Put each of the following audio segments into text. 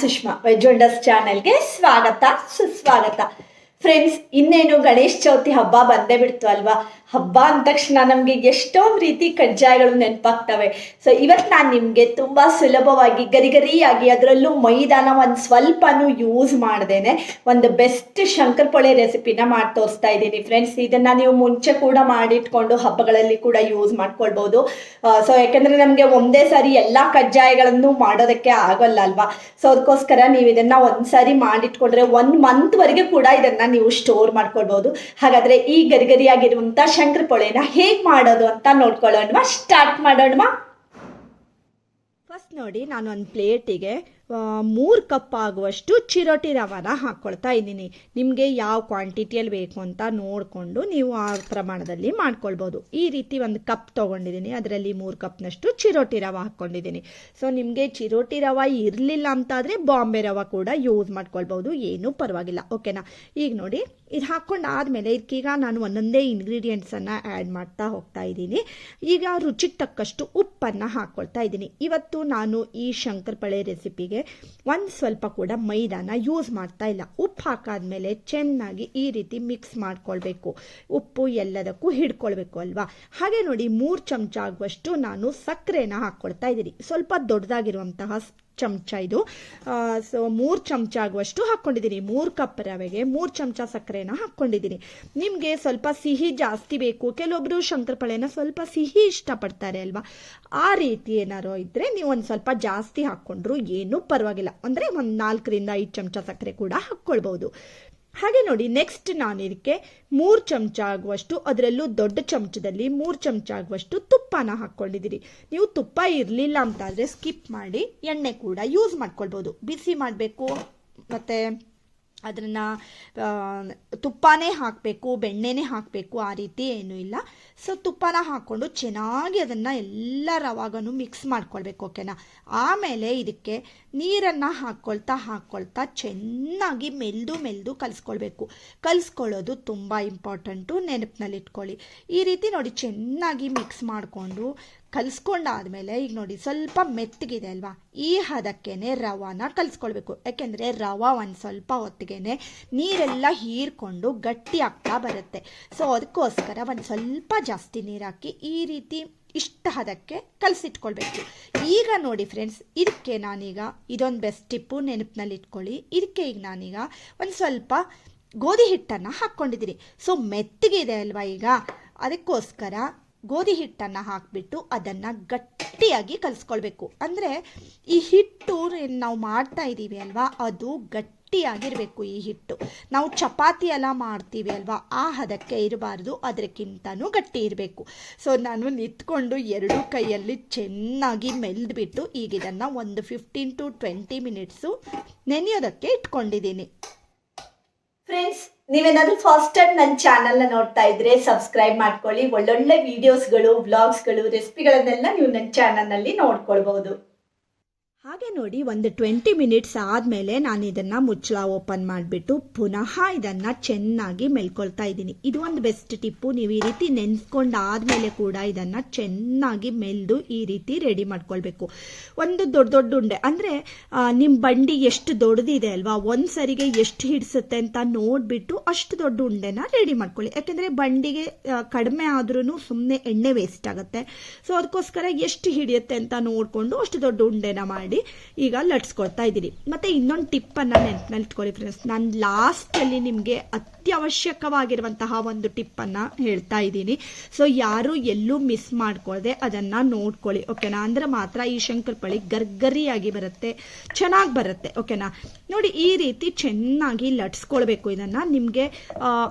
Sushma veg wonders ಚಾನೆಲ್ಗೆ ಸ್ವಾಗತ ಸುಸ್ವಾಗತ. ಫ್ರೆಂಡ್ಸ್, ಇನ್ನೇನು ಗಣೇಶ್ ಚೌತಿ ಹಬ್ಬ ಬಂದೇ ಬಿಡ್ತು ಅಲ್ವಾ. ಹಬ್ಬ ಅಂದ ತಕ್ಷಣ ನಮಗೆ ಎಷ್ಟೊಂದು ರೀತಿ ಕಜ್ಜಾಯಗಳು ನೆನಪಾಗ್ತವೆ. ಸೊ ಇವತ್ತು ನಾನು ನಿಮಗೆ ತುಂಬ ಸುಲಭವಾಗಿ ಗರಿಗರಿಯಾಗಿ ಅದರಲ್ಲೂ ಮೈದಾನ ಒಂದು ಸ್ವಲ್ಪನೂ ಯೂಸ್ ಮಾಡ್ದೇನೆ ಒಂದು ಬೆಸ್ಟ್ ಶಂಕರಪೊಳೆ ರೆಸಿಪಿನ ಮಾಡಿ ತೋರಿಸ್ತಾ ಇದ್ದೀನಿ ಫ್ರೆಂಡ್ಸ್. ಇದನ್ನು ನೀವು ಮುಂಚೆ ಕೂಡ ಮಾಡಿಟ್ಕೊಂಡು ಹಬ್ಬಗಳಲ್ಲಿ ಕೂಡ ಯೂಸ್ ಮಾಡ್ಕೊಳ್ಬೋದು. ಸೊ ಯಾಕೆಂದರೆ ನಮಗೆ ಒಂದೇ ಸಾರಿ ಎಲ್ಲ ಕಜ್ಜಾಯಗಳನ್ನು ಮಾಡೋದಕ್ಕೆ ಆಗೋಲ್ಲ ಅಲ್ವಾ. ಸೊ ಅದಕ್ಕೋಸ್ಕರ ನೀವು ಇದನ್ನು ಒಂದ್ಸಾರಿ ಮಾಡಿಟ್ಕೊಂಡ್ರೆ 1 ಮಂತ್ವರೆಗೆ ಕೂಡ ಇದನ್ನು ನೀವು ಸ್ಟೋರ್ ಮಾಡ್ಕೊಳ್ಬೋದು. ಹಾಗಾದರೆ ಈ ಗರಿಗರಿಯಾಗಿರುವಂಥ ಶಂಕರಪೊಳೆನ ಹೇಗೆ ಮಾಡೋದು ಅಂತ ನೋಡ್ಕೊಳ್ಳೋಣ. ಸ್ಟಾರ್ಟ್ ಮಾಡೋಣ. ಫಸ್ಟ್ ನೋಡಿ, ನಾನು ಒಂದು ಪ್ಲೇಟಿಗೆ 3 ಕಪ್ ಆಗುವಷ್ಟು ಚಿರೋಟಿ ರವಾನ ಹಾಕ್ಕೊಳ್ತಾ ಇದ್ದೀನಿ. ನಿಮಗೆ ಯಾವ ಕ್ವಾಂಟಿಟಿಯಲ್ಲಿ ಬೇಕು ಅಂತ ನೋಡಿಕೊಂಡು ನೀವು ಆ ಪ್ರಮಾಣದಲ್ಲಿ ಮಾಡ್ಕೊಳ್ಬೋದು. ಈ ರೀತಿ ಒಂದು ಕಪ್ ತೊಗೊಂಡಿದ್ದೀನಿ, ಅದರಲ್ಲಿ 3 ಕಪ್ನಷ್ಟು ಚಿರೋಟಿ ರವೆ ಹಾಕ್ಕೊಂಡಿದ್ದೀನಿ. ಸೊ ನಿಮಗೆ ಚಿರೋಟಿ ರವೆ ಇರಲಿಲ್ಲ ಅಂತಾದರೆ ಬಾಂಬೆ ರವೆ ಕೂಡ ಯೂಸ್ ಮಾಡ್ಕೊಳ್ಬೋದು, ಏನೂ ಪರವಾಗಿಲ್ಲ. ಓಕೆನಾ. ಈಗ ನೋಡಿ, ಇದು ಹಾಕ್ಕೊಂಡಾದ್ಮೇಲೆ ಇದಕ್ಕೀಗ ನಾನು ಒಂದೊಂದೇ ಇಂಗ್ರೀಡಿಯೆಂಟ್ಸನ್ನು ಆ್ಯಡ್ ಮಾಡ್ತಾ ಹೋಗ್ತಾ ಇದ್ದೀನಿ. ಈಗ ರುಚಿಗೆ ತಕ್ಕಷ್ಟು ಉಪ್ಪನ್ನು ಹಾಕ್ಕೊಳ್ತಾ ಇದ್ದೀನಿ. ಇವತ್ತು ನಾನು ಈ ಶಂಕರಪೊಳೆ ರೆಸಿಪಿಗೆ ಒಂದು ಸ್ವಲ್ಪ ಕೂಡ ಮೈದಾನ ಯೂಸ್ ಮಾಡ್ತಾ ಇಲ್ಲ. ಉಪ್ಪು ಹಾಕಾದ್ಮೇಲೆ ಚೆನ್ನಾಗಿ ಈ ರೀತಿ ಮಿಕ್ಸ್ ಮಾಡ್ಕೊಳ್ಬೇಕು. ಉಪ್ಪು ಎಲ್ಲದಕ್ಕೂ ಹಿಡ್ಕೊಳ್ಬೇಕು ಅಲ್ವಾ. ಹಾಗೆ ನೋಡಿ, 3 ಚಮಚ ಆಗುವಷ್ಟು ನಾನು ಸಕ್ಕರೆನ ಹಾಕ್ಕೊಳ್ತಾ ಇದ್ದೀನಿ. ಸ್ವಲ್ಪ ದೊಡ್ಡದಾಗಿರುವಂತಹ ಚಮಚ ಇದು. ಸೊ 3 ಚಮಚ ಆಗುವಷ್ಟು ಹಾಕ್ಕೊಂಡಿದ್ದೀನಿ. 3 ಕಪ್ ರವೆಗೆ 3 ಚಮಚ ಸಕ್ಕರೆನ ಹಾಕ್ಕೊಂಡಿದ್ದೀನಿ. ನಿಮಗೆ ಸ್ವಲ್ಪ ಸಿಹಿ ಜಾಸ್ತಿ ಬೇಕು, ಕೆಲವೊಬ್ರು ಶಂಕರಪೊಳೆನ ಸ್ವಲ್ಪ ಸಿಹಿ ಇಷ್ಟಪಡ್ತಾರೆ ಅಲ್ವಾ. ಆ ರೀತಿ ಏನಾರು ಇದ್ರೆ ನೀವು ಒಂದು ಸ್ವಲ್ಪ ಜಾಸ್ತಿ ಹಾಕ್ಕೊಂಡ್ರು ಏನೂ ಪರವಾಗಿಲ್ಲ. ಅಂದರೆ ಒಂದು 4ರಿಂದ 5 ಚಮಚ ಸಕ್ಕರೆ ಕೂಡ ಹಾಕ್ಕೊಳ್ಬೋದು. ಹಾಗೆ ನೋಡಿ, ನೆಕ್ಸ್ಟ್ ನಾನು ಇದಕ್ಕೆ 3 ಚಮಚ ಆಗುವಷ್ಟು, ಅದರಲ್ಲೂ ದೊಡ್ಡ ಚಮಚದಲ್ಲಿ 3 ಚಮಚ ಆಗುವಷ್ಟು ತುಪ್ಪನ ಹಾಕ್ಕೊಂಡಿದ್ದೀರಿ. ನೀವು ತುಪ್ಪ ಇರಲಿಲ್ಲ ಅಂತಾದರೆ ಸ್ಕಿಪ್ ಮಾಡಿ ಎಣ್ಣೆ ಕೂಡ ಯೂಸ್ ಮಾಡ್ಕೊಳ್ಬೋದು. ಬಿಸಿ ಮಾಡಬೇಕು ಮತ್ತು ಅದನ್ನು ತುಪ್ಪನೇ ಹಾಕಬೇಕು, ಬೆಣ್ಣೆನೇ ಹಾಕಬೇಕು, ಆ ರೀತಿ ಏನೂ ಇಲ್ಲ. ಸೊ ತುಪ್ಪನ ಹಾಕ್ಕೊಂಡು ಚೆನ್ನಾಗಿ ಅದನ್ನು ಎಲ್ಲ ರವಾಗನು ಮಿಕ್ಸ್ ಮಾಡ್ಕೊಳ್ಬೇಕು. ಓಕೆನಾ. ಆಮೇಲೆ ಇದಕ್ಕೆ ನೀರನ್ನು ಹಾಕ್ಕೊಳ್ತಾ ಚೆನ್ನಾಗಿ ಮೆಲ್ದು ಕಲಿಸ್ಕೊಳ್ಬೇಕು. ಕಲಿಸ್ಕೊಳ್ಳೋದು ತುಂಬ ಇಂಪಾರ್ಟೆಂಟು, ನೆನಪಿನಲ್ಲಿ ಇಟ್ಕೊಳ್ಳಿ. ಈ ರೀತಿ ನೋಡಿ, ಚೆನ್ನಾಗಿ ಮಿಕ್ಸ್ ಮಾಡಿಕೊಂಡು ಕಲಿಸ್ಕೊಂಡಾದ್ಮೇಲೆ ಈಗ ನೋಡಿ ಸ್ವಲ್ಪ ಮೆತ್ತಗಿದೆ ಅಲ್ವಾ, ಈ ಹದಕ್ಕೇನೆ ರವಾನ ಕಲಿಸ್ಕೊಳ್ಬೇಕು. ಯಾಕೆಂದರೆ ರವ ಒಂದು ಸ್ವಲ್ಪ ಹೊತ್ತಿಗೆನೆ ನೀರೆಲ್ಲ ಹೀರ್ಕೊಂಡು ಗಟ್ಟಿ ಆಗ್ತಾ ಬರುತ್ತೆ. ಸೊ ಅದಕ್ಕೋಸ್ಕರ ಒಂದು ಸ್ವಲ್ಪ ಜಾಸ್ತಿ ನೀರು ಹಾಕಿ ಈ ರೀತಿ ಇಷ್ಟ ಹದಕ್ಕೆ ಕಲಸಿಟ್ಕೊಳ್ಬೇಕು. ಈಗ ನೋಡಿ ಫ್ರೆಂಡ್ಸ್, ಇದಕ್ಕೆ ನಾನೀಗ ಇದೊಂದು ಬೆಸ್ಟ್ ಟಿಪ್ಪು, ನೆನಪಿನಲ್ಲಿ ಇಟ್ಕೊಳ್ಳಿ. ಇದಕ್ಕೆ ಈಗ ನಾನೀಗ ಒಂದು ಸ್ವಲ್ಪ ಗೋಧಿ ಹಿಟ್ಟನ್ನು ಹಾಕ್ಕೊಂಡಿದ್ದೀನಿ. ಸೊ ಮೆತ್ತಗಿದೆ ಅಲ್ವಾ, ಈಗ ಅದಕ್ಕೋಸ್ಕರ ಗೋಧಿ ಹಿಟ್ಟನ್ನು ಹಾಕಿಬಿಟ್ಟು ಅದನ್ನು ಗಟ್ಟಿಯಾಗಿ ಕಲಿಸ್ಕೊಳ್ಬೇಕು. ಅಂದರೆ ಈ ಹಿಟ್ಟು ನಾವು ಮಾಡ್ತಾ ಇದ್ದೀವಿ ಅಲ್ವಾ, ಅದು ಗಟ್ಟಿಯಾಗಿರಬೇಕು. ಈ ಹಿಟ್ಟು ನಾವು ಚಪಾತಿ ಎಲ್ಲ ಮಾಡ್ತೀವಿ ಅಲ್ವಾ, ಆ ಹದಕ್ಕೆ ಇರಬಾರ್ದು, ಅದಕ್ಕಿಂತನೂ ಗಟ್ಟಿ ಇರಬೇಕು. ಸೊ ನಾನು ನಿಂತ್ಕೊಂಡು 2 ಕೈಯಲ್ಲಿ ಚೆನ್ನಾಗಿ ಮೆಲ್ದ್ಬಿಟ್ಟು ಈಗ ಇದನ್ನು ಒಂದು 15 to 20 ಮಿನಿಟ್ಸು ನೆನೆಯೋದಕ್ಕೆ ಇಟ್ಕೊಂಡಿದ್ದೀನಿ. ಫ್ರೆಂಡ್ಸ್, ನೀವೇನಾದ್ರೂ ಫಸ್ಟ್ ಟೈಮ್ ನನ್ನ ಚಾನಲ್ನ ನೋಡ್ತಾ ಇದ್ರೆ ಸಬ್ಸ್ಕ್ರೈಬ್ ಮಾಡ್ಕೊಳ್ಳಿ. ಒಳ್ಳೊಳ್ಳೆ ವಿಡಿಯೋಸ್ಗಳು, ವ್ಲಾಗ್ಸ್ಗಳು, ರೆಸಿಪಿಗಳನ್ನೆಲ್ಲ ನೀವು ನನ್ನ ಚಾನಲ್ನಲ್ಲಿ ನೋಡ್ಕೊಳ್ಬಹುದು. ಹಾಗೆ ನೋಡಿ, ಒಂದು 20 ಮಿನಿಟ್ಸ್ ಆದಮೇಲೆ ನಾನು ಇದನ್ನು ಮುಚ್ಚಳ ಓಪನ್ ಮಾಡಿಬಿಟ್ಟು ಪುನಃ ಇದನ್ನು ಚೆನ್ನಾಗಿ ಮೆಲ್ಕೊಳ್ತಾ ಇದ್ದೀನಿ. ಇದು ಒಂದು ಬೆಸ್ಟ್ ಟಿಪ್ಪು. ನೀವು ಈ ರೀತಿ ನೆನೆಸ್ಕೊಂಡಾದ್ಮೇಲೆ ಕೂಡ ಇದನ್ನು ಚೆನ್ನಾಗಿ ಮೆಲ್ದು ಈ ರೀತಿ ರೆಡಿ ಮಾಡ್ಕೊಳ್ಬೇಕು. ಒಂದು ದೊಡ್ಡ ಉಂಡೆ, ಅಂದರೆ ನಿಮ್ಮ ಬಂಡಿ ಎಷ್ಟು ದೊಡ್ಡದಿದೆ ಅಲ್ವಾ, ಒಂದು ಸರಿಗೆ ಎಷ್ಟು ಹಿಡಿಸುತ್ತೆ ಅಂತ ನೋಡಿಬಿಟ್ಟು ಅಷ್ಟು ದೊಡ್ಡ ಉಂಡೆನ ರೆಡಿ ಮಾಡ್ಕೊಳ್ಳಿ. ಯಾಕೆಂದರೆ ಬಂಡಿಗೆ ಕಡಿಮೆ ಆದ್ರೂ ಸುಮ್ಮನೆ ಎಣ್ಣೆ ವೇಸ್ಟ್ ಆಗುತ್ತೆ. ಸೊ ಅದಕ್ಕೋಸ್ಕರ ಎಷ್ಟು ಹಿಡಿಯುತ್ತೆ ಅಂತ ನೋಡಿಕೊಂಡು ಅಷ್ಟು ದೊಡ್ಡ ಉಂಡೆನ ಮಾಡಿ ಈಗ ಲಟ್ಸ್ಕೊಳ್ತಾ ಇದ್ದೀನಿ. ಮತ್ತೆ ಇನ್ನೊಂದು ಟಿಪ್ಪನ್ನು ನೆನಪಿನಲ್ಲಿ ಇಟ್ಕೊಳ್ಳಿ ಫ್ರೆಂಡ್ಸ್. ನಾನು ಲಾಸ್ಟಲ್ಲಿ ನಿಮಗೆ ಅತ್ಯವಶ್ಯಕವಾಗಿರುವಂತಹ ಒಂದು ಟಿಪ್ಪನ್ನು ಹೇಳ್ತಾ ಇದ್ದೀನಿ. ಸೊ ಯಾರು ಎಲ್ಲೂ ಮಿಸ್ ಮಾಡ್ಕೊಳ್ಳದೆ ಅದನ್ನು ನೋಡ್ಕೊಳ್ಳಿ. ಓಕೆನಾ. ಅಂದರೆ ಮಾತ್ರ ಈ ಶಂಕರಪೊಳೆ ಗರ್ಗರಿಯಾಗಿ ಬರುತ್ತೆ, ಚೆನ್ನಾಗಿ ಬರುತ್ತೆ. ಓಕೆನಾ. ನೋಡಿ, ಈ ರೀತಿ ಚೆನ್ನಾಗಿ ಲಟ್ಸ್ಕೊಳ್ಬೇಕು ಇದನ್ನು. ನಿಮಗೆ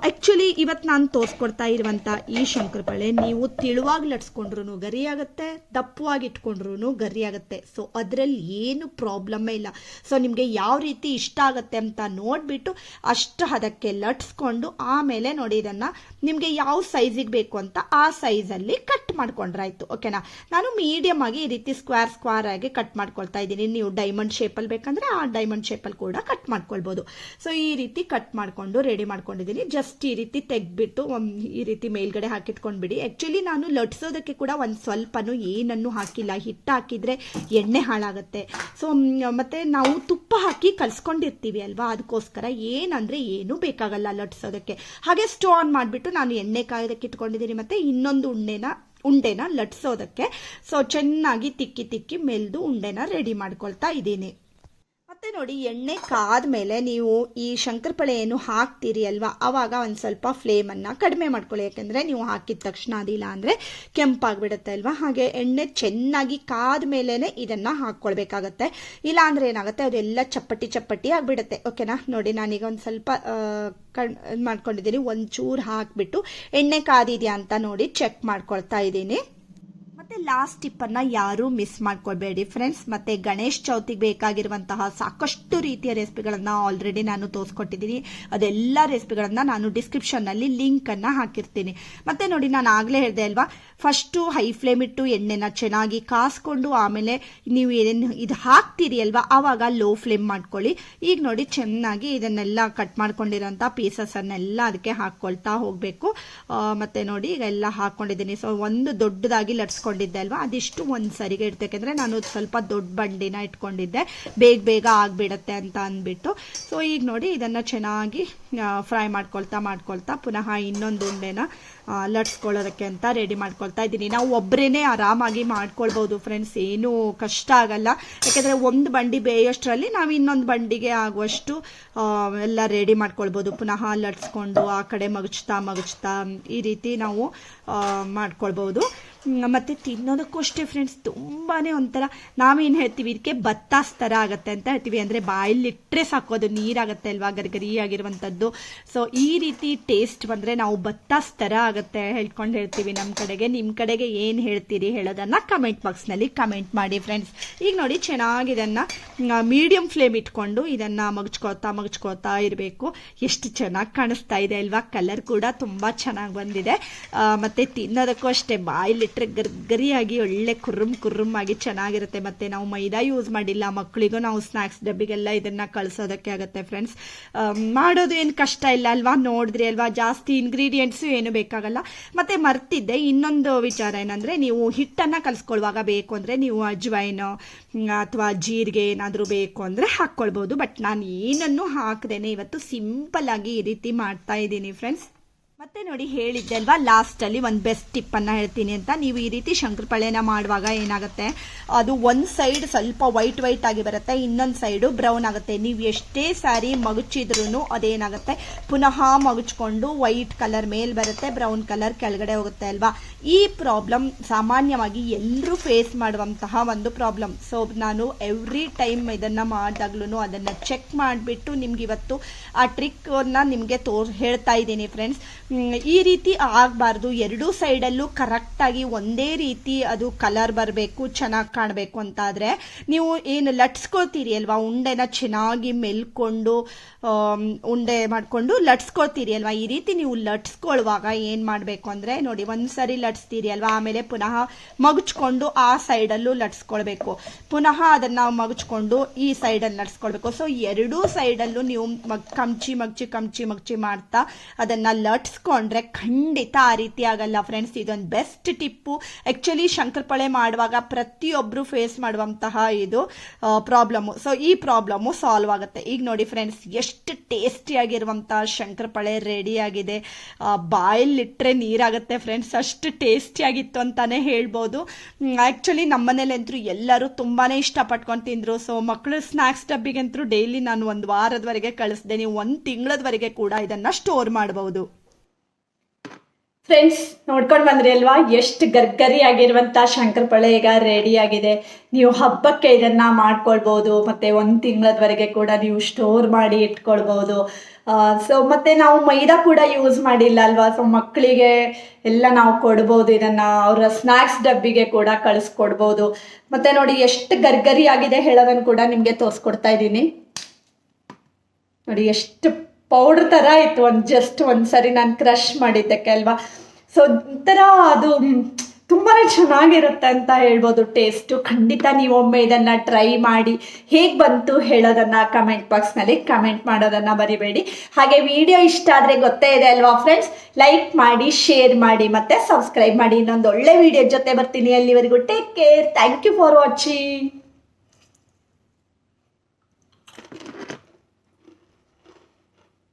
ಆ್ಯಕ್ಚುಲಿ ಇವತ್ತು ನಾನು ತೋರಿಸ್ಕೊಡ್ತಾ ಇರುವಂಥ ಈ ಶಂಕರಪೊಳೆ ನೀವು ತಿಳುವಾಗಿ ಲಟ್ಸ್ಕೊಂಡ್ರು ಗರಿಯಾಗುತ್ತೆ, ದಪ್ಪವಾಗಿ ಇಟ್ಕೊಂಡ್ರು ಗರಿಯಾಗುತ್ತೆ. ಸೊ ಅದರಲ್ಲಿ ಏನು ಪ್ರಾಬ್ಲಮ್ಮೇ ಇಲ್ಲ. ಸೊ ನಿಮಗೆ ಯಾವ ರೀತಿ ಇಷ್ಟ ಆಗುತ್ತೆ ಅಂತ ನೋಡಿಬಿಟ್ಟು ಅಷ್ಟು ಹದಕ್ಕೆ ಲಟ್ಸ್ಕೊಂಡು ಆಮೇಲೆ ನೋಡಿ ಇದನ್ನು ನಿಮಗೆ ಯಾವ ಸೈಜಿಗೆ ಬೇಕು ಅಂತ ಆ ಸೈಜಲ್ಲಿ ಕಟ್ ಮಾಡ್ಕೊಂಡ್ರಾಯ್ತು. ಓಕೆನಾ. ನಾನು ಮೀಡಿಯಮ್ ಆಗಿ ಈ ರೀತಿ ಸ್ಕ್ವೇರ್ ಆಗಿ ಕಟ್ ಮಾಡ್ಕೊಳ್ತಾ ಇದ್ದೀನಿ. ನೀವು ಡೈಮಂಡ್ ಶೇಪಲ್ಲಿ ಬೇಕಂದ್ರೆ ಆ ಡೈಮಂಡ್ ಶೇಪಲ್ಲಿ ಕೂಡ ಕಟ್ ಮಾಡ್ಕೊಳ್ಬೋದು. ಸೊ ಈ ರೀತಿ ಕಟ್ ಮಾಡಿಕೊಂಡು ರೆಡಿ ಮಾಡ್ಕೊಂಡಿದ್ದೀನಿ. ಜಸ್ಟ್ ಈ ರೀತಿ ತೆಗ್ಬಿಟ್ಟು ಈ ರೀತಿ ಮೇಲ್ಗಡೆ ಹಾಕಿಟ್ಕೊಂಡ್ಬಿಡಿ. ಆ್ಯಕ್ಚುಲಿ ನಾನು ಲಟ್ಸೋದಕ್ಕೆ ಕೂಡ ಒಂದು ಸ್ವಲ್ಪನೂ ಏನನ್ನು ಹಾಕಿಲ್ಲ. ಹಿಟ್ಟು ಹಾಕಿದರೆ ಎಣ್ಣೆ ಹಾಳಾಗುತ್ತೆ. ಆಗಿಬಿಡುತ್ತೆ. ಸೊ ಮತ್ತು ನಾವು ತುಪ್ಪ ಹಾಕಿ ಕಲಿಸ್ಕೊಂಡಿರ್ತೀವಿ ಅಲ್ವಾ, ಅದಕ್ಕೋಸ್ಕರ ಏನಂದರೆ ಏನೂ ಬೇಕಾಗಲ್ಲ ಲಟ್ಸೋದಕ್ಕೆ. ಹಾಗೆ ಸ್ಟವ್ ಆನ್ ಮಾಡಿಬಿಟ್ಟು ನಾನು ಎಣ್ಣೆ ಕಾಯೋದಕ್ಕೆ ಇಟ್ಕೊಂಡಿದ್ದೀನಿ ಮತ್ತು ಇನ್ನೊಂದು ಉಂಡೆನ ಲಟ್ಸೋದಕ್ಕೆ. ಸೊ ಚೆನ್ನಾಗಿ ತಿಕ್ಕಿ ಮೆಲ್ದು ಉಂಡೆನ ರೆಡಿ ಮಾಡ್ಕೊಳ್ತಾ ಇದ್ದೀನಿ. ಮತ್ತೆ ನೋಡಿ, ಎಣ್ಣೆ ಕಾದ್ಮೇಲೆ ನೀವು ಈ ಶಂಕರಪಳೆ ಏನು ಹಾಕ್ತೀರಿ ಅಲ್ವಾ, ಆವಾಗ ಒಂದು ಸ್ವಲ್ಪ ಫ್ಲೇಮನ್ನು ಕಡಿಮೆ ಮಾಡ್ಕೊಳ್ಳಿ. ಯಾಕೆಂದರೆ ನೀವು ಹಾಕಿದ ತಕ್ಷಣ ಅದಿಲ್ಲ ಅಂದರೆ ಕೆಂಪಾಗಿಬಿಡುತ್ತೆ ಅಲ್ವಾ. ಹಾಗೆ ಎಣ್ಣೆ ಚೆನ್ನಾಗಿ ಕಾದ್ಮೇಲೆ ಇದನ್ನು ಹಾಕ್ಕೊಳ್ಬೇಕಾಗತ್ತೆ. ಇಲ್ಲ ಅಂದರೆ ಏನಾಗುತ್ತೆ, ಅದೆಲ್ಲ ಚಪ್ಪಟಿ ಆಗಿಬಿಡುತ್ತೆ. ಓಕೆನಾ. ನೋಡಿ, ನಾನೀಗ ಒಂದು ಸ್ವಲ್ಪ ಮಾಡ್ಕೊಂಡಿದ್ದೀನಿ. ಒಂಚೂರು ಹಾಕಿಬಿಟ್ಟು ಎಣ್ಣೆ ಕಾದಿದೆಯಾ ಅಂತ ನೋಡಿ ಚೆಕ್ ಮಾಡ್ಕೊಳ್ತಾ ಇದ್ದೀನಿ. ಮತ್ತೆ ಲಾಸ್ಟ್ ಟಿಪ್ಪನ್ನು ಯಾರೂ ಮಿಸ್ ಮಾಡ್ಕೊಳ್ಬೇಡಿ ಫ್ರೆಂಡ್ಸ್. ಮತ್ತೆ ಗಣೇಶ್ ಚೌತಿಗೆ ಬೇಕಾಗಿರುವಂತಹ ಸಾಕಷ್ಟು ರೀತಿಯ ರೆಸಿಪಿಗಳನ್ನು ಆಲ್ರೆಡಿ ನಾನು ತೋರಿಸ್ಕೊಟ್ಟಿದ್ದೀನಿ. ಅದೆಲ್ಲ ರೆಸಿಪಿಗಳನ್ನು ನಾನು ಡಿಸ್ಕ್ರಿಪ್ಷನ್ನಲ್ಲಿ ಲಿಂಕನ್ನು ಹಾಕಿರ್ತೀನಿ. ಮತ್ತೆ ನೋಡಿ, ನಾನು ಆಗಲೇ ಹೇಳಿದೆ ಅಲ್ವಾ, ಫಸ್ಟು ಹೈ ಫ್ಲೇಮ್ ಇಟ್ಟು ಎಣ್ಣೆನ ಚೆನ್ನಾಗಿ ಕಾಸ್ಕೊಂಡು ಆಮೇಲೆ ನೀವು ಏನೇನು ಇದು ಹಾಕ್ತೀರಿ ಅಲ್ವಾ, ಆವಾಗ ಲೋ ಫ್ಲೇಮ್ ಮಾಡ್ಕೊಳ್ಳಿ. ಈಗ ನೋಡಿ, ಚೆನ್ನಾಗಿ ಇದನ್ನೆಲ್ಲ ಕಟ್ ಮಾಡ್ಕೊಂಡಿರೋಂಥ ಪೀಸಸನ್ನೆಲ್ಲ ಅದಕ್ಕೆ ಹಾಕ್ಕೊಳ್ತಾ ಹೋಗಬೇಕು. ಮತ್ತೆ ನೋಡಿ, ಈಗ ಎಲ್ಲ ಹಾಕ್ಕೊಂಡಿದ್ದೀನಿ. ಸೊ ಒಂದು ದೊಡ್ಡದಾಗಿ ಲಟ್ಸ್ಕೊಂಡಿದ್ದೆ ಅಲ್ವಾ, ಅದಿಷ್ಟು ಒಂದು ಸರಿಗೆ ಇಡ್ತು. ಯಾಕೆಂದರೆ ನಾನು ಸ್ವಲ್ಪ ದೊಡ್ಡ ಬಂಡಿನ ಇಟ್ಕೊಂಡಿದ್ದೆ, ಬೇಗ ಆಗಿಬಿಡತ್ತೆ ಅಂತ ಅಂದ್ಬಿಟ್ಟು. ಸೊ ಈಗ ನೋಡಿ, ಇದನ್ನು ಚೆನ್ನಾಗಿ ಫ್ರೈ ಮಾಡ್ಕೊಳ್ತಾ ಪುನಃ ಇನ್ನೊಂದು ಉಂಡೆನ ಲಟ್ಸ್ಕೊಳ್ಳೋದಕ್ಕೆ ಅಂತ ರೆಡಿ ಮಾಡ್ಕೊಳ್ತಾ ಇದ್ದೀನಿ. ನಾವು ಒಬ್ಬರೇ ಆರಾಮಾಗಿ ಮಾಡ್ಕೊಳ್ಬೋದು ಫ್ರೆಂಡ್ಸ್, ಏನೂ ಕಷ್ಟ ಆಗಲ್ಲ. ಯಾಕೆಂದರೆ ಒಂದು ಬಂಡಿ ಬೇಯೋಷ್ಟರಲ್ಲಿ ನಾವು ಇನ್ನೊಂದು ಬಂಡಿಗೆ ಆಗುವಷ್ಟು ಎಲ್ಲ ರೆಡಿ ಮಾಡ್ಕೊಳ್ಬೋದು. ಪುನಃ ಲಟ್ಸ್ಕೊಂಡು ಆ ಕಡೆ ಮಗುಚ್ತಾ ಈ ರೀತಿ ನಾವು ಮಾಡ್ಕೊಳ್ಬೋದು. ಮತ್ತು ತಿನ್ನೋದಕ್ಕೂ ಅಷ್ಟೇ ಫ್ರೆಂಡ್ಸ್, ತುಂಬಾ ಒಂಥರ ನಾವೇನು ಹೇಳ್ತೀವಿ, ಇದಕ್ಕೆ ಬತ್ತಾಸ್ ಥರ ಆಗುತ್ತೆ ಅಂತ ಹೇಳ್ತೀವಿ. ಅಂದರೆ ಬಾಯಲ್ಲಿಟ್ಟರೆ ಸಾಕು ಅದು ನೀರಾಗುತ್ತೆ ಅಲ್ವಾ, ಗರಿ ಆಗಿರುವಂಥದ್ದು. ಸೊ ಈ ರೀತಿ ಟೇಸ್ಟ್ ಬಂದರೆ ನಾವು ಬತ್ತಾಸ್ ಥರ ಆಗುತ್ತೆ ಹೇಳ್ತೀವಿ ನಮ್ಮ ಕಡೆಗೆ. ನಿಮ್ಮ ಕಡೆಗೆ ಏನು ಹೇಳ್ತೀರಿ ಹೇಳೋದನ್ನು ಕಮೆಂಟ್ ಬಾಕ್ಸ್ನಲ್ಲಿ ಕಮೆಂಟ್ ಮಾಡಿ ಫ್ರೆಂಡ್ಸ್. ಈಗ ನೋಡಿ, ಚೆನ್ನಾಗಿ ಇದನ್ನು ಮೀಡಿಯಮ್ ಫ್ಲೇಮ್ ಇಟ್ಕೊಂಡು ಇದನ್ನು ಮಗುಚ್ಕೋತಾ ಇರಬೇಕು. ಎಷ್ಟು ಚೆನ್ನಾಗಿ ಕಾಣಿಸ್ತಾ ಇದೆ ಅಲ್ವಾ, ಕಲರ್ ಕೂಡ ತುಂಬ ಚೆನ್ನಾಗಿ ಬಂದಿದೆ. ಮತ್ತು ತಿನ್ನೋದಕ್ಕೂ ಅಷ್ಟೇ, ಬಾಯಲ್ಲಿಟ್ಟರೆ ಗರಿಯಾಗಿ ಒಳ್ಳೆ ಕುರ್ರುಮ್ ಆಗಿ ಚೆನ್ನಾಗಿರುತ್ತೆ. ಮತ್ತು ನಾವು ಮೈದಾ ಯೂಸ್ ಮಾಡಿಲ್ಲ, ಮಕ್ಕಳಿಗೂ ನಾವು ಸ್ನ್ಯಾಕ್ಸ್ ಡಬ್ಬಿಗೆಲ್ಲ ಇದನ್ನು ಕಳಿಸೋದಕ್ಕೆ ಆಗುತ್ತೆ ಫ್ರೆಂಡ್ಸ್. ಮಾಡೋದು ಏನು ಕಷ್ಟ ಇಲ್ಲ ಅಲ್ವಾ, ನೋಡಿದ್ರಿ ಅಲ್ವಾ, ಜಾಸ್ತಿ ಇಂಗ್ರೀಡಿಯೆಂಟ್ಸು ಏನು ಬೇಕಾಗಲ್ಲ. ಮತ್ತು ಮರ್ತಿದ್ದೆ ಇನ್ನೊಂದು ವಿಚಾರ ಏನಂದರೆ, ನೀವು ಹಿಟ್ಟನ್ನು ಕಲಿಸ್ಕೊಳ್ಳುವಾಗ ಬೇಕು ಅಂದರೆ ನೀವು ಅಜ್ವೈನು ಅಥವಾ ಜೀರಿಗೆ ಏನಾದರೂ ಬೇಕು ಅಂದರೆ ಹಾಕ್ಕೊಳ್ಬೋದು. ಬಟ್ ನಾನು ಏನನ್ನು ಹಾಕದೇನೆ ಇವತ್ತು ಸಿಂಪಲ್ ಆಗಿ ಈ ರೀತಿ ಮಾಡ್ತಾ ಇದ್ದೀನಿ ಫ್ರೆಂಡ್ಸ್. ಮತ್ತೆ ನೋಡಿ, ಹೇಳಿದ್ದೆ ಅಲ್ವಾ ಲಾಸ್ಟಲ್ಲಿ ಒಂದು ಬೆಸ್ಟ್ ಟಿಪ್ಪನ್ನು ಹೇಳ್ತೀನಿ ಅಂತ. ನೀವು ಈ ರೀತಿ ಶಂಕರಪಳೆನ ಮಾಡುವಾಗ ಏನಾಗುತ್ತೆ, ಅದು ಒಂದು ಸೈಡ್ ಸ್ವಲ್ಪ ವೈಟ್ ಆಗಿ ಬರುತ್ತೆ, ಇನ್ನೊಂದು ಸೈಡು ಬ್ರೌನ್ ಆಗುತ್ತೆ. ನೀವು ಎಷ್ಟೇ ಸಾರಿ ಮಗುಚಿದ್ರೂ ಅದೇನಾಗುತ್ತೆ, ಪುನಃ ಮಗುಚ್ಕೊಂಡು ವೈಟ್ ಕಲರ್ ಮೇಲೆ ಬರುತ್ತೆ, ಬ್ರೌನ್ ಕಲರ್ ಕೆಳಗಡೆ ಹೋಗುತ್ತೆ ಅಲ್ವಾ. ಈ ಪ್ರಾಬ್ಲಮ್ ಸಾಮಾನ್ಯವಾಗಿ ಎಲ್ಲರೂ ಫೇಸ್ ಮಾಡುವಂತಹ ಒಂದು ಪ್ರಾಬ್ಲಮ್. ಸೊ ನಾನು ಎವ್ರಿ ಟೈಮ್ ಇದನ್ನು ಮಾಡಿದಾಗ್ಲೂ ಅದನ್ನು ಚೆಕ್ ಮಾಡಿಬಿಟ್ಟು ನಿಮ್ಗೆ ಇವತ್ತು ಆ ಟ್ರಿಕ್ಕನ್ನು ನಿಮಗೆ ಹೇಳ್ತಾ ಇದ್ದೀನಿ ಫ್ರೆಂಡ್ಸ್. ಈ ರೀತಿ ಆಗಬಾರ್ದು. ಎರಡೂ ಸೈಡಲ್ಲೂ ಕರೆಕ್ಟಾಗಿ ಒಂದೇ ರೀತಿ ಅದು ಕಲರ್ ಬರಬೇಕು, ಚೆನ್ನಾಗಿ ಕಾಣಬೇಕು ಅಂತಾದರೆ ನೀವು ಏನು ಲಟ್ಸ್ಕೊಳ್ತೀರಿ ಅಲ್ವಾ, ಉಂಡೆನ ಚೆನ್ನಾಗಿ ಮೆಲ್ಕೊಂಡು ಉಂಡೆ ಮಾಡಿಕೊಂಡು ಲಟ್ಸ್ಕೊಳ್ತೀರಿ ಅಲ್ವಾ, ಈ ರೀತಿ ನೀವು ಲಟ್ಸ್ಕೊಳ್ಳುವಾಗ ಏನು ಮಾಡಬೇಕು ಅಂದರೆ, ನೋಡಿ, ಒಂದು ಸರಿ ಲಟ್ಸ್ತೀರಿ ಅಲ್ವಾ, ಆಮೇಲೆ ಪುನಃ ಮಗುಚ್ಕೊಂಡು ಆ ಸೈಡಲ್ಲೂ ಲಟ್ಸ್ಕೊಳ್ಬೇಕು, ಪುನಃ ಅದನ್ನು ಮಗುಚ್ಕೊಂಡು ಈ ಸೈಡಲ್ಲಿ ಲಟ್ಸ್ಕೊಳ್ಬೇಕು. ಸೊ ಎರಡೂ ಸೈಡಲ್ಲೂ ನೀವು ಕಮ್ಚಿ ಮಾಡ್ತಾ ಅದನ್ನು ಲಟ್ಸ್ಕೊಂಡ್ರೆ ಖಂಡಿತ ಆ ರೀತಿ ಆಗಲ್ಲ ಫ್ರೆಂಡ್ಸ್. ಇದೊಂದು ಬೆಸ್ಟ್ ಟಿಪ್ಪು. ಆ್ಯಕ್ಚುಲಿ ಶಂಕರಪಳೆ ಮಾಡುವಾಗ ಪ್ರತಿಯೊಬ್ಬರು ಫೇಸ್ ಮಾಡುವಂತಹ ಇದು ಪ್ರಾಬ್ಲಮ್ಮು. ಸೊ ಈ ಪ್ರಾಬ್ಲಮ್ಮು ಸಾಲ್ವ್ ಆಗುತ್ತೆ. ಈಗ ನೋಡಿ ಫ್ರೆಂಡ್ಸ್, ಎಷ್ಟು ಟೇಸ್ಟಿಯಾಗಿರುವಂಥ ಶಂಕರಪಳೆ ರೆಡಿಯಾಗಿದೆ. ಬಾಯಲ್ಲಿಟ್ಟರೆ ನೀರಾಗುತ್ತೆ ಫ್ರೆಂಡ್ಸ್, ಅಷ್ಟು ಟೇಸ್ಟಿಯಾಗಿತ್ತು ಅಂತಲೇ ಹೇಳ್ಬೋದು. ಆ್ಯಕ್ಚುಲಿ ನಮ್ಮ ಮನೇಲಂತೂ ಎಲ್ಲರೂ ತುಂಬಾ ಇಷ್ಟಪಟ್ಕೊಂಡು ತಿಂದರು. ಸೊ ಮಕ್ಕಳು ಸ್ನ್ಯಾಕ್ಸ್ ಡಬ್ಬಿಗಂತೂ ಡೈಲಿ ನಾನು ಒಂದು ವಾರದವರೆಗೆ ಕಳಿಸ್ದೆ. ನೀವು ಒಂದು ತಿಂಗಳದವರೆಗೆ ಕೂಡ ಇದನ್ನು ಸ್ಟೋರ್ ಮಾಡಬಹುದು. ಫ್ರೆಂಡ್ಸ್, ನೋಡ್ಕೊಂಡು ಬಂದ್ರಿ ಅಲ್ವಾ, ಎಷ್ಟು ಗರ್ಗರಿ ಆಗಿರುವಂಥ ಶಂಕರಪಳೆ ಈಗ ರೆಡಿ ಆಗಿದೆ. ನೀವು ಹಬ್ಬಕ್ಕೆ ಇದನ್ನ ಮಾಡ್ಕೊಳ್ಬೋದು, ಮತ್ತೆ ಒಂದು ತಿಂಗಳದವರೆಗೆ ಕೂಡ ನೀವು ಸ್ಟೋರ್ ಮಾಡಿ ಇಟ್ಕೊಳ್ಬೋದು. ಸೊ ಮತ್ತೆ ನಾವು ಮೈದಾ ಕೂಡ ಯೂಸ್ ಮಾಡಿಲ್ಲ ಅಲ್ವಾ. ಸೊ ಮಕ್ಕಳಿಗೆ ಎಲ್ಲ ನಾವು ಕೊಡ್ಬೋದು, ಇದನ್ನ ಅವರ ಸ್ನ್ಯಾಕ್ಸ್ ಡಬ್ಬಿಗೆ ಕೂಡ ಕಳಿಸ್ಕೊಡ್ಬೋದು. ಮತ್ತೆ ನೋಡಿ, ಎಷ್ಟು ಗರ್ಗರಿ ಆಗಿದೆ ಹೇಳೋದನ್ನು ಕೂಡ ನಿಮಗೆ ತೋರಿಸ್ಕೊಡ್ತಾ ಇದ್ದೀನಿ. ನೋಡಿ, ಎಷ್ಟು ಪೌಡರ್ ಥರ ಇತ್ತು. ಜಸ್ಟ್ ಒಂದು ಸರಿ ನಾನು ಕ್ರಷ್ ಮಾಡಿದ್ದಕ್ಕೆ ಅಲ್ವಾ. ಸೊ ಒಂಥರ ಅದು ತುಂಬಾ ಚೆನ್ನಾಗಿರುತ್ತೆ ಅಂತ ಹೇಳ್ಬೋದು ಟೇಸ್ಟು. ಖಂಡಿತ ನೀವೊಮ್ಮೆ ಇದನ್ನು ಟ್ರೈ ಮಾಡಿ ಹೇಗೆ ಬಂತು ಹೇಳೋದನ್ನು ಕಮೆಂಟ್ ಬಾಕ್ಸ್ನಲ್ಲಿ ಕಮೆಂಟ್ ಮಾಡೋದನ್ನು ಮರಿಬೇಡಿ. ಹಾಗೆ ವಿಡಿಯೋ ಇಷ್ಟ ಆದರೆ ಗೊತ್ತೇ ಇದೆ ಅಲ್ವಾ ಫ್ರೆಂಡ್ಸ್, ಲೈಕ್ ಮಾಡಿ, ಶೇರ್ ಮಾಡಿ, ಮತ್ತು ಸಬ್ಸ್ಕ್ರೈಬ್ ಮಾಡಿ. ಇನ್ನೊಂದು ಒಳ್ಳೆ ವಿಡಿಯೋ ಜೊತೆ ಬರ್ತೀನಿ. ಅಲ್ಲಿವರೆಗೂ take care. Thank you for watching.